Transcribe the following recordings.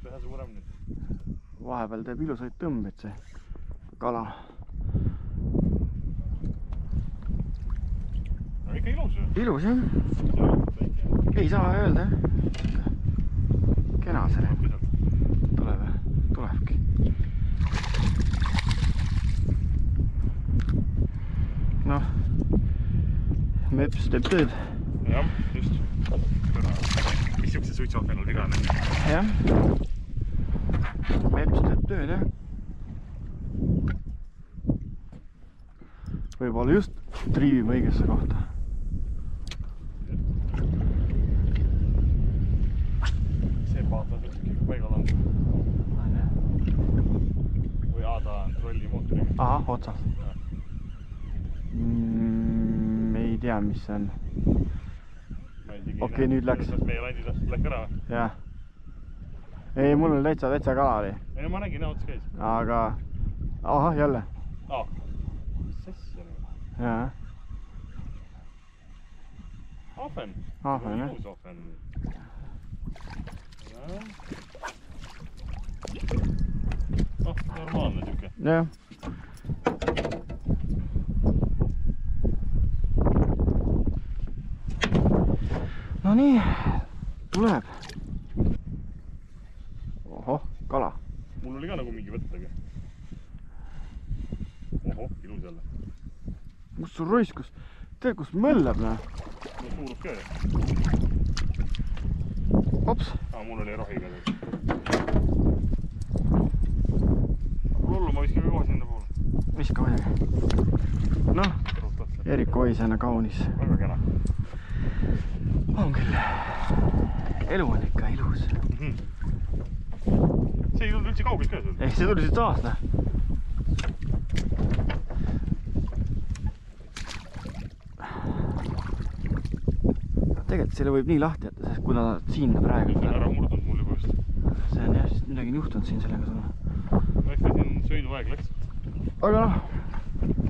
ühe suurem nüüd. Vahepeal teeb ilusaid tõmbeid see kala. No ikka ilus ju. Ilus jah. Ei saa öelda jah. Kena selle. Tulebki. Noh, Meps teeb tööd. Jah, just. Mis siukse suitsuahven on viga on? Jah. Meps teeb tööd jah. Võib-olla just triivime õigesse kohta. See paat on ikkagi paigal on. Või ta on rollimootoriga. Aha, otsas. Ei tea, mis see on. Okei, nüüd läks. Meie landidast läks ära või? Jah. Ei, mul on täitsa kala oli. Ei, ma nägin, ots käis. Aga... Aha, jälle. Mis asja nüüd? Jaa. Ahven. Ahven, jah. Uus ahven. Normaalne siuke. Jah. No nii, tuleb. Ohoh, kala. Mul oli ka nagu mingi võttagi. Ohoh, ilus jälle. Kus sul roiskus? Tead, kus möllab, näe? No suurus ka ju. Hops. Mul oli rohiga. Lollu ma viskan ka kohe sinna poole. Viska muidugi. Noh, Erik Oisena kaunis. Väga kena. On küll. Elu on ikka ilus. See ei tulnud üldse kaugelt ka sul? Ehk see tuli siit saast, näe. Tegelikult selle võib nii lahti jätta, sest kuna siin praegu... See on ära murdunud mul juba just. See on jah, midagi on juhtunud siin sellega sulle. Eks ta siin sõiduaeg läks. Aga noh,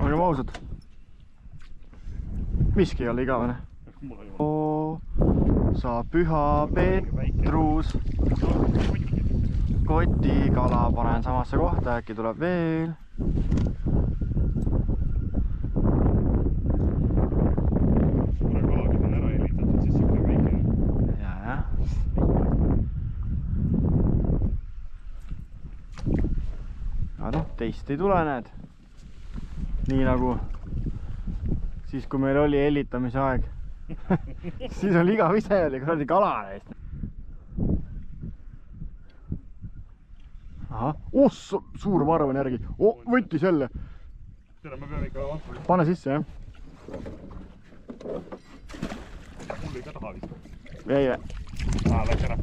olgem ausad. Miski ei ole igavene. Sa püha Petrus. Koti kala panen samasse kohta, äkki tuleb veel. Suure kalagi on ära helitatud, siis siuke väike. Jah. Aga noh, teist ei tule, näed. Nii nagu siis, kui meil oli hellitamise aeg. Siis oli igav ise oli kuradi kala neist. Ahah, suur varv on järgi. Võttis jälle. Tere, me peame ikka vastu. Pane sisse, jah. Mul ei ka taha vist. Ei. Läks ära.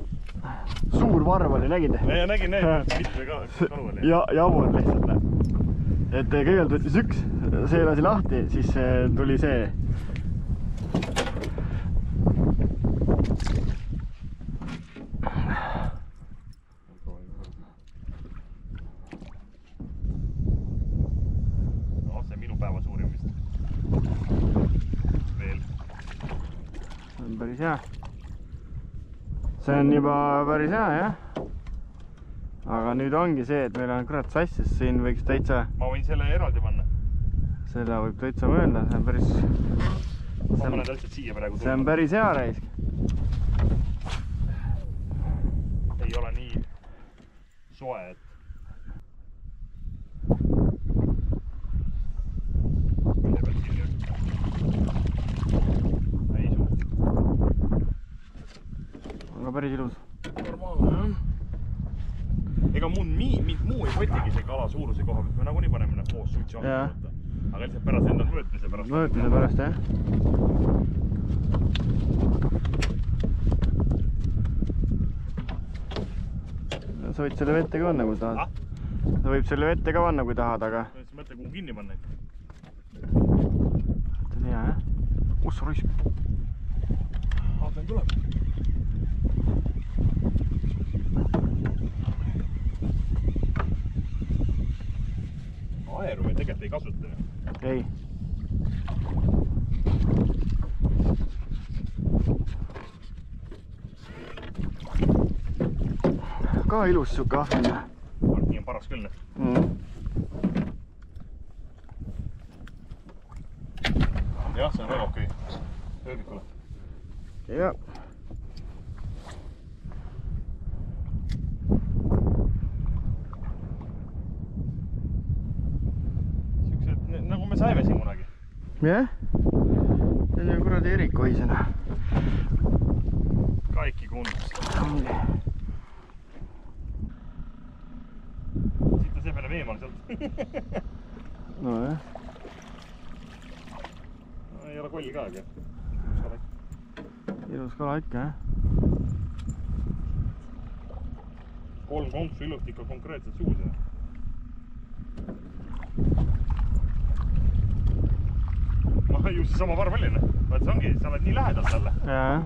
Suur varv oli, nägid? Ja nägin, mitme kalu oli. Ja javur lihtsalt. Et kõigepealt võttis üks, see lasi lahti, siis tuli see. No, see minu päeva suurim vist. Veel. See on päris hea. See on juba päris hea, jah. Aga nüüd ongi see, et meil on kurat sassis, siin võiks täitsa... Ma võin selle eraldi panna. Selle võib täitsa mõelda, see on päris... Ma panen täitsa siia praegu. See on päris hea raisk. Ei ole nii soe, et... Ei suust. Aga päris ilus. Normaalne, jah. Ega muu ei võtigi see kala suuruse koha, me nagunii paneme koos suitsu võtta. Aga lihtsalt pärast enda mõõtmise pärast. Mõõtmise pärast, jah. Sa võid selle vette ka panna, kui tahad. Sa võib selle vette ka panna, kui tahad, aga... Sa mõtle, kuhu kinni panna. See on hea, jah? Kus sa roisk? Ahven tuleb. Aeru me tegelikult ei kasuta. Ei. ka ilus siuke ahven. Nii on paras küll. Jah, see on väga okei. Ööbikule. Jah. Siuksed, nagu me saime siin kunagi. Jah? See on kuradi Erik Oisena. Kaiki kundus. Ongi. Siit on see peale veemal sealt. No jah. Ei ole kolli ka, aga. Ilus kala ikka, jah? 3 konksu ilusti ikka konkreetselt suus. Just see sama varm oli. Vaat see ongi, sa oled nii lähedalt talle. Jaa.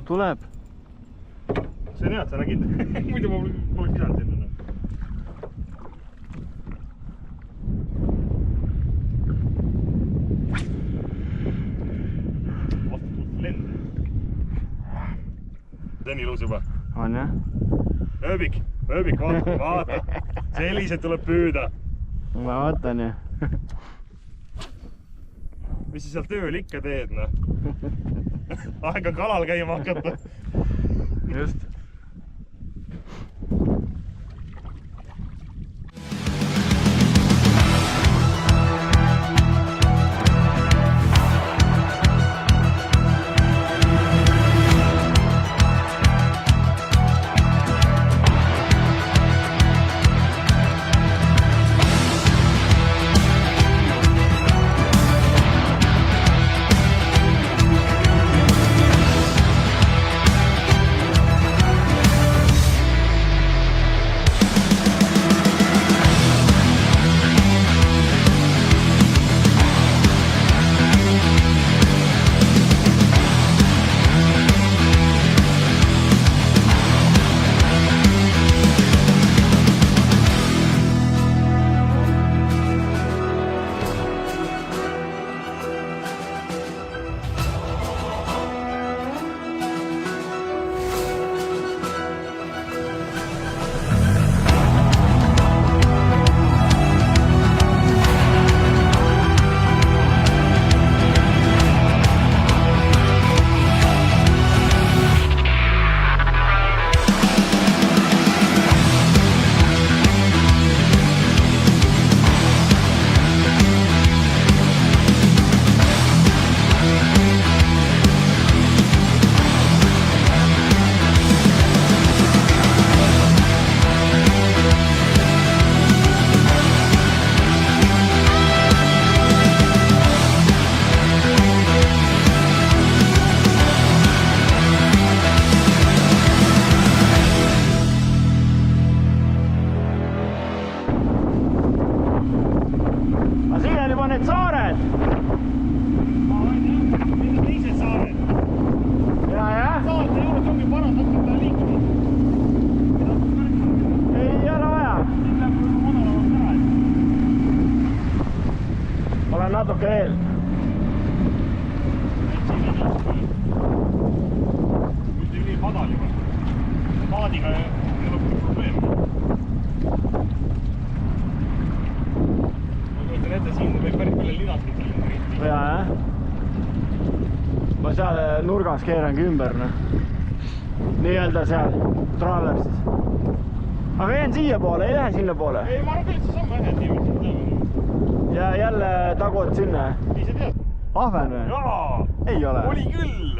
Tuleb. See on hea, et sa nägid. Muidu ma poleks pidanud sinna. See on ilus juba. On jah? Ööbik, vaata. Selliselt tuleb püüda. Ma vaatan jah. Mis sa seal tööl ikka teed, Aega kalal käima hakata. Just. natuke veel. Nüüd ei nii padal juba. Paadiga ei ole probleemi. Ma kujutan ette, siin võib päris palju linastit. Jaa, jah. Ma seal nurgas keerangi ümber, noh. Nii-öelda seal traversis. Aga jään siia poole, ei lähe sinna poole. Ei, ma arvan küll, et see samm lähed niimoodi. Ja jälle tagud sinna. Nii sa tead? Ahven või? Jaa! Ei ole. Oli küll!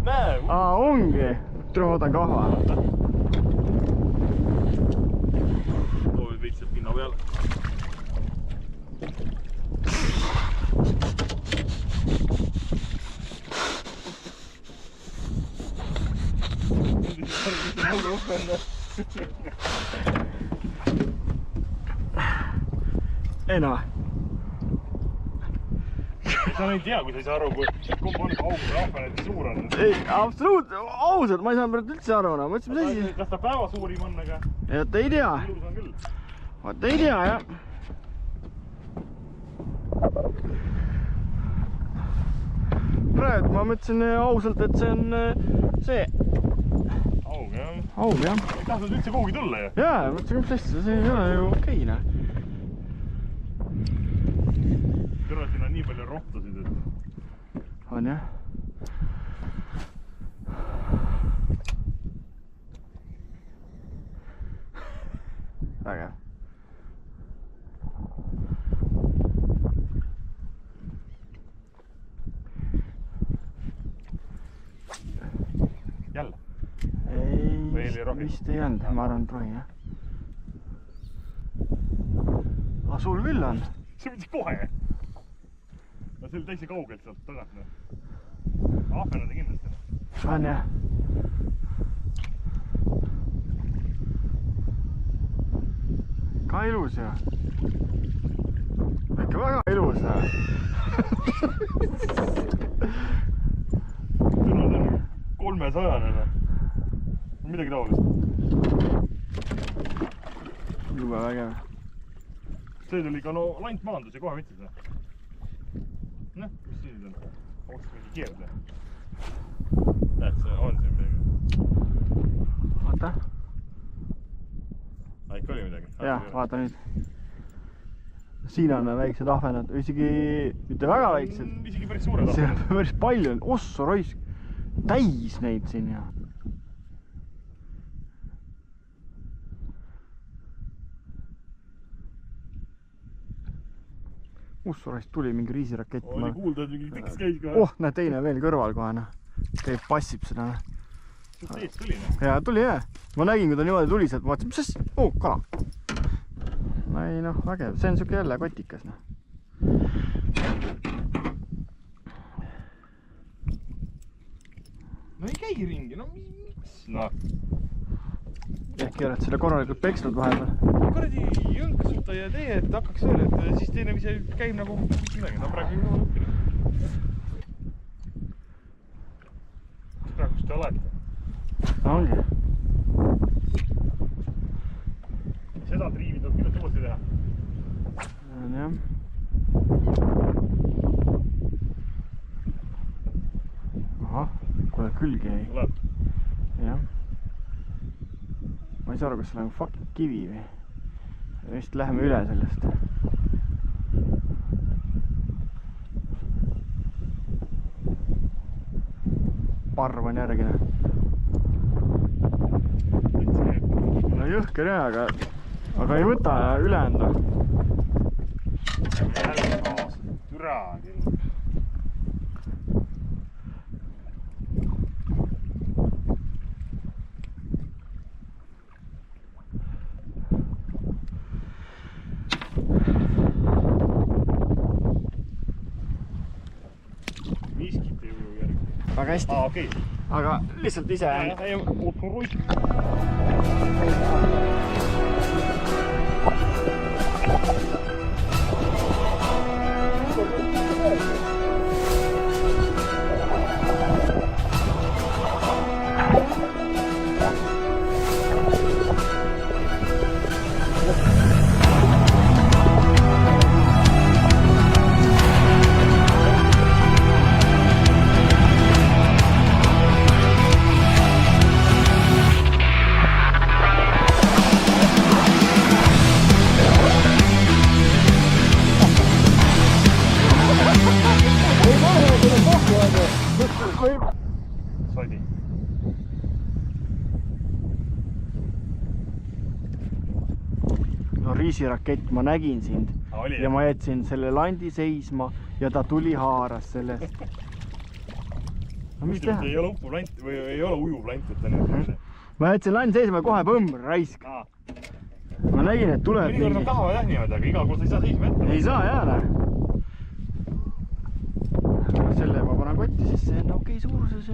Näe! Aa, ongi. Tule võtan kahva. Toovid veits pinna peale. Ei noh. Sa ei tea, kui sa ei saa aru, kumb on augus rahvane, et suur on. Ei, absoluut, ausalt, ma ei saanud praegu üldse aru. Mõtlesin, mis asi? Kas ta päeva suurim on, aga... Et ei tea. Ilus on küll. Vaat ei tea, jah. praegu ma mõtlesin ausalt, et see on see. Aug, jah. Aug, jah. Ei tahtnud üldse kuhugi tulla, ju? Jaa, mõtlesin, mis asja, see ei ole ju okei, noh. Kõrval siin on nii palju rohtasid, et... On, jah. Vägev. Jälle? Ei, vist ei olnud, ma arvan, et rohi, jah. Aga sul küll on. See võttis kohe. No see oli täitsa kaugelt sealt tagant, noh. Ahven on ta kindlasti. On, jah. Ka ilus, jah. Ikka väga ilus, jah. Tõnnud on 300-ne. Midagi taolist. Juba vägev. See tuli ka no lant maandus ja kohe võttis. Noh, mis siin on? Ootaks mingi keerde. Näed, see on siin midagi. Vaata. Ikka oli midagi. Jah, vaata nüüd. Siin on väiksed ahvenad, isegi mitte väga väiksed. Isegi päris suured ahvenad. See on päris palju, ossa raisk. Täis neid siin, jah. Ussurist tuli mingi riisirakett. Oli kuulda, et mingi tiks käis kohe. Oh, näe teine veel kõrval kohe, noh. Käib, passib seda, noh. Suht eest tuli, noh. Jaa, tuli, jah. Ma nägin, kui ta niimoodi tuli sealt, ma vaatasin, mis asja? Oh, kala. No ei, noh, vägev. See on siuke jälle kotikas, noh. No ei käi ringi, no miks? Noh. Ehkki oled selle korralikult peksnud vahepeal. Kuradi jõnkas võtta ja tee, et hakkaks öelda, et siis teine ise käib nagu mitte midagi. No praegu ei ole õppinud. Praegu kus te olete? No ongi. Seda triivi tuleb kindlasti uuesti teha. On jah. Ahah, kuule külge jäi. Tuleb. Jah. Ma ei saa aru, kas see on fucking kivi või? Vist läheme üle sellest. Parv on järgine. No jõhker jah, aga ei võta üle enda. Jälle kaas. Türa küll. Miskit ei uju järgi. Väga hästi. Okei. Aga lihtsalt ise Ootun ruik. Sodi. No riisirakett, ma nägin sind Oli, ja ma jätsin selle landi seisma ja ta tuli haaras sellest. No mis teha? Ei ole upuv lant või ei ole ujuv lant, et ta nüüd. Ma jätsin land seisma kohe põmm, raisk. Ma nägin, et tuleb mõnikord nad tahavad jah niimoodi, aga igal pool sa ei saa seisma ette. Ei saa jaa, näe. Selle ma panen kotti, siis see on okei suuruses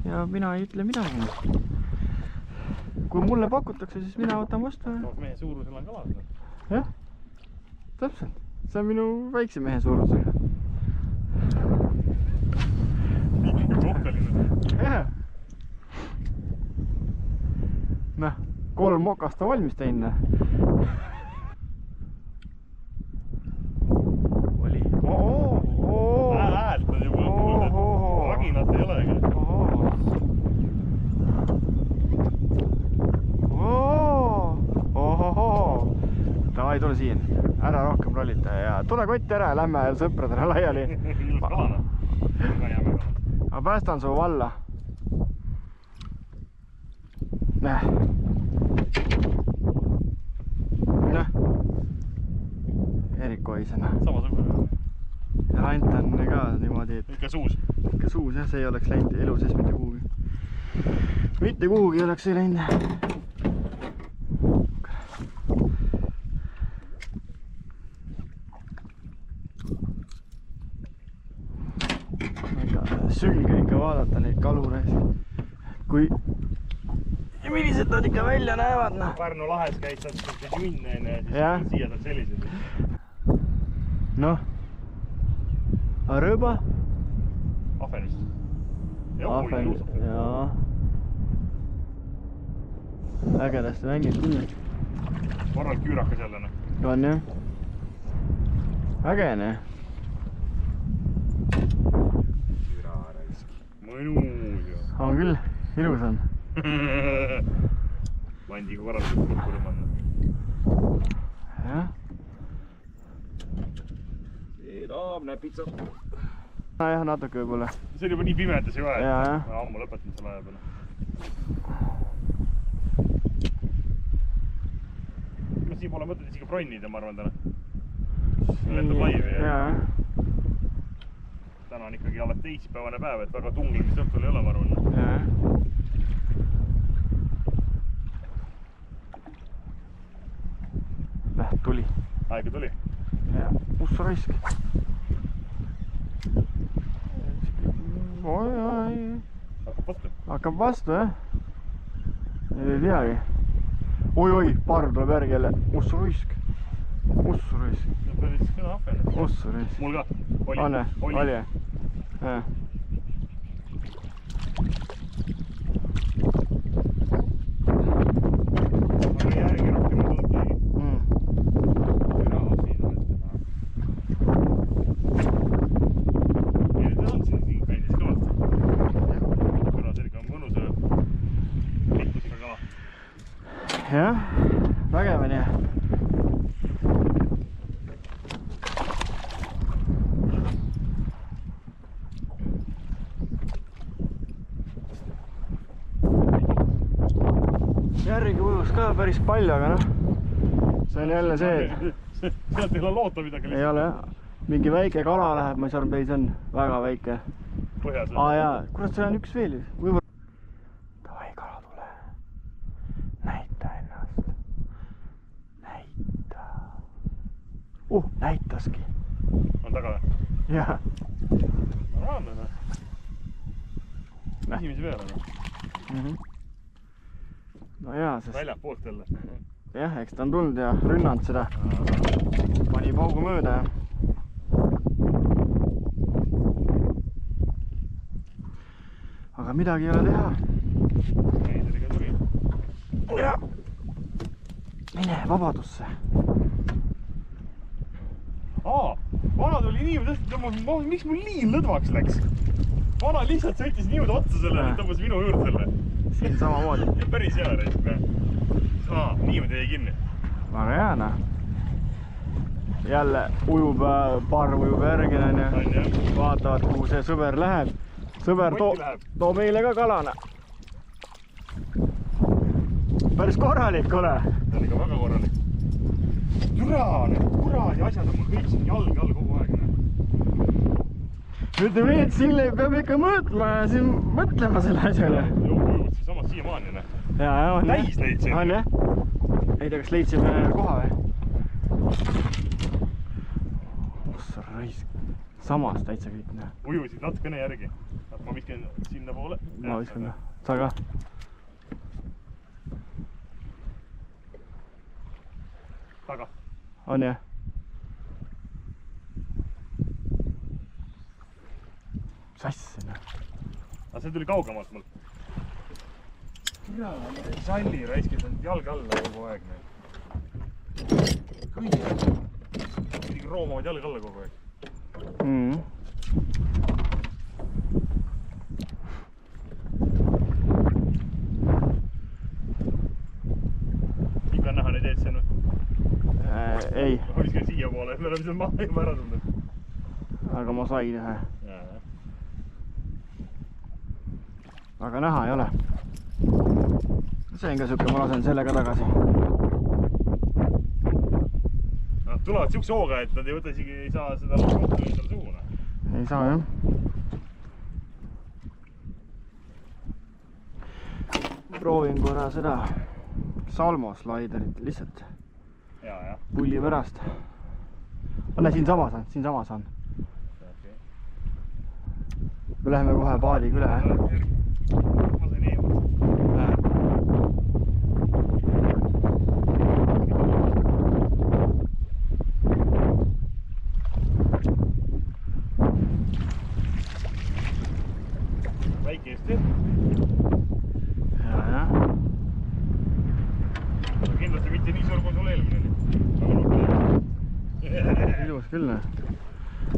ja mina ei ütle midagi. Kui mulle pakutakse, siis mina võtan vastu. No mehe suurusel on kalad. Jah, täpselt. See on minu väikse mehe suurusega. Nii kohteline. Jah. Näh, 3 mokast on valmis teinud. Oli. Häält on juba kuulda, et Davai, tule siin. Ära rohkem rollita ja tule kotti ära ja lähme sõpradele laiali. Ilus kalana. Väga jäme kalana. Ma päästan su valla. Näh. Erik Oisena. Samasugune. Ja lant on ka niimoodi, et... Ikka suus. Ikka suus, jah, see ei oleks läinud elu sees mitte kuhugi. Mitte kuhugi ei oleks see läinud. Sülge ikka vaadata neid kalureid. Kui... Ja millised nad ikka välja näevad, noh. Pärnu lahes käid saad junne enne ja siis siia saad sellised. Noh. Rõõba? Ahvenist. Ahvenist, jaa. Ägedasti mängid küll. Korral küürakas jälle, noh. On jah. Ägene. Küüraaraisk. Mõnus ju. On küll, ilus on. Vandiga korralikult kurku tõmmanna. Jah. Edaamne pitsa. Jah, natuke võib-olla. See oli juba nii pimedas ju vaja. Jaa. Ma ammu lõpetan selle aja peale. Ma siin pole mõtet isegi bronnida, ma arvan täna. Lendab laivi. Jaa. Täna on ikkagi alles teisipäevane päev, et väga tunglemist õhtul ei ole, ma arvan. Jaa. Tuli. Aega tuli? Jaa, ussu raisk. Oi. Hakkab vastu? Hakkab vastu, jah. Ei teagi. Oi, parv tuleb järgi jälle. Ussu raisk. Ussu raisk. Päris kõna ahven. Ussu raisk. Mul ka. Oli. Jah. Aga järgi rohkem ei tulnud keegi. Jah, vägev on jah. Järgi ujus ka päris palju, aga noh. See on jälle see, et... Sealt ei ole loota midagi. Ei ole jah. Mingi väike kala läheb, ma ei saa aru, peis on väga väike. Põhjas on. Aa jaa, kurat, see on üks veel. Võivad... Davai, kala tule. Näita ennast. Näita. Näitaski. On taga või? Jah. Normaalne, noh. Esimesi peale, noh. No jaa, sest... Väljad poolt jälle. Jah, eks ta on tulnud ja rünnanud seda. Pani paugu mööda ja... Aga midagi ei ole teha. Meideriga tuli. Ja. Mine vabadusse. Vana tuli niivu tõesti, miks mul liin lõdvaks läks? Vana lihtsalt sõitis niivuda otsa selle, tõmbas minu juurde selle. Siin samamoodi. Päris hea reis. Niimoodi jäi kinni. Väga hea, noh. Jälle ujub, parv ujub järgine. Vaatavad, kuhu see sõber läheb. Sõber too meile ka kalana. Päris korralik, ole. See on ikka väga korralik. Kuradi asjad on mul kõik siin jalg all kogu aeg. Ütleme nii, et siin peab ikka mõõtma ja siin mõtlema selle asjale. Ujub siin samas siiamaani. Jaa, on täis leidsin. On jah? Ei tea, kas leidsime koha või? Ossa raisk. Samas täitsa kõik, näe. Ujusid natukene järgi. Ma viskan sinna poole. Ma viskan ka. Sa ka? Taga. On jah? Sassi, näe. Aga see tuli kaugemalt mul. Salli raiskis on jalg alla kogu aeg. Kõik kuidagi roomavad jalg alla kogu aeg. Ikka on näha neid ees siin või? ei. Ma viskan siia poole, me oleme seal maha juba ära tulnud. Aga ma sain ühe. Aga näha ei ole. See on ka siuke, ma lasen selle ka tagasi. Nad tulevad siukse hooga, et nad ei võta isegi, ei saa seda kohta endale suuna. Ei saa jah. Proovin korra seda Salmo slaiderit lihtsalt pulli pärast. Anne siin samas on. Me läheme kohe paadiga üle. Ma sain eemalt. Väikesti. Ja. Kindlasti mitte nii suur kui sul eelmine. Ilus küll.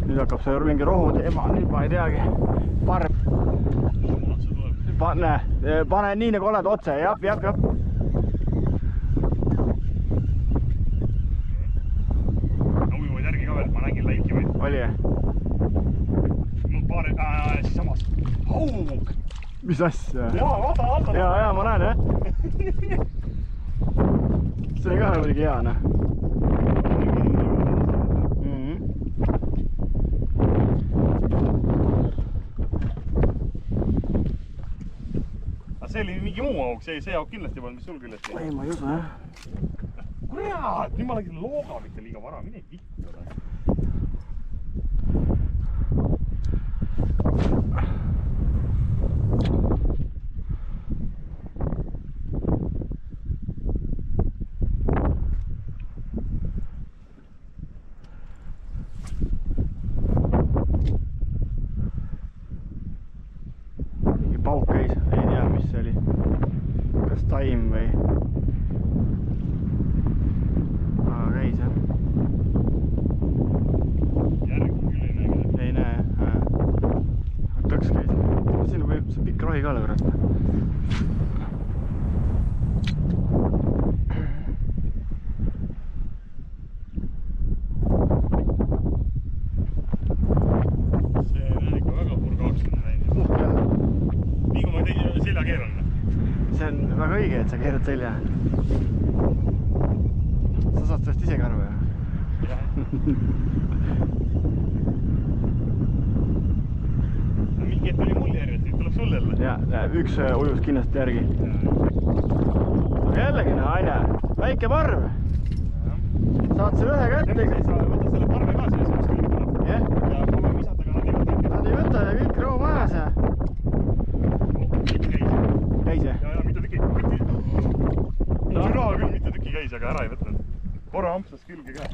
Nüüd hakkab see mingi rohu teema, nüüd ma ei teagi. Parb. Pane nii nagu oled otse, jah. No ujuvad järgi ka veel, ma nägin läiki vaid. Oli jah? Siis samas. Haug! Mis asja? Jaa, vaata. Jaa, ma näen jah. See on ka muidugi hea, noh. See oli mingi muu auk, see auk kindlasti polnud, mis sul küljest ei. Ei, ma ei usu, jah. Kurat, nüüd ma läksin looga mitte liiga vara, mine vittu. Mingi pauk käis, ei tea, mis see oli. Kas taim või? Aga käis jah. Järgi küll ei näe. Ei näe, jah. Tõks käis. Siin võib see pikk rohi ka olla, kurat. See on ikka väga purgaaks läinud. Nii kui ma selja keeran. See on väga õige, et sa keerad selja. Sa saad sellest isegi aru, jah? Jah. Mingi hetk oli mul järjest, nüüd tuleb sul jälle. Ja, üks ujus kindlasti järgi. Aga jällegi, no aine, väike parv. Saad selle ühe kätte. Sa võtad selle parve ka selles mõttes küll. Jah. Ja proovime visata, aga nad ei võta. Nad ei võta ja kõik roo majas ja... Käis jah? Ja, mitu tüki. Müra küll mitu tüki käis, aga ära ei võtnud. Korra ampsas külge ka.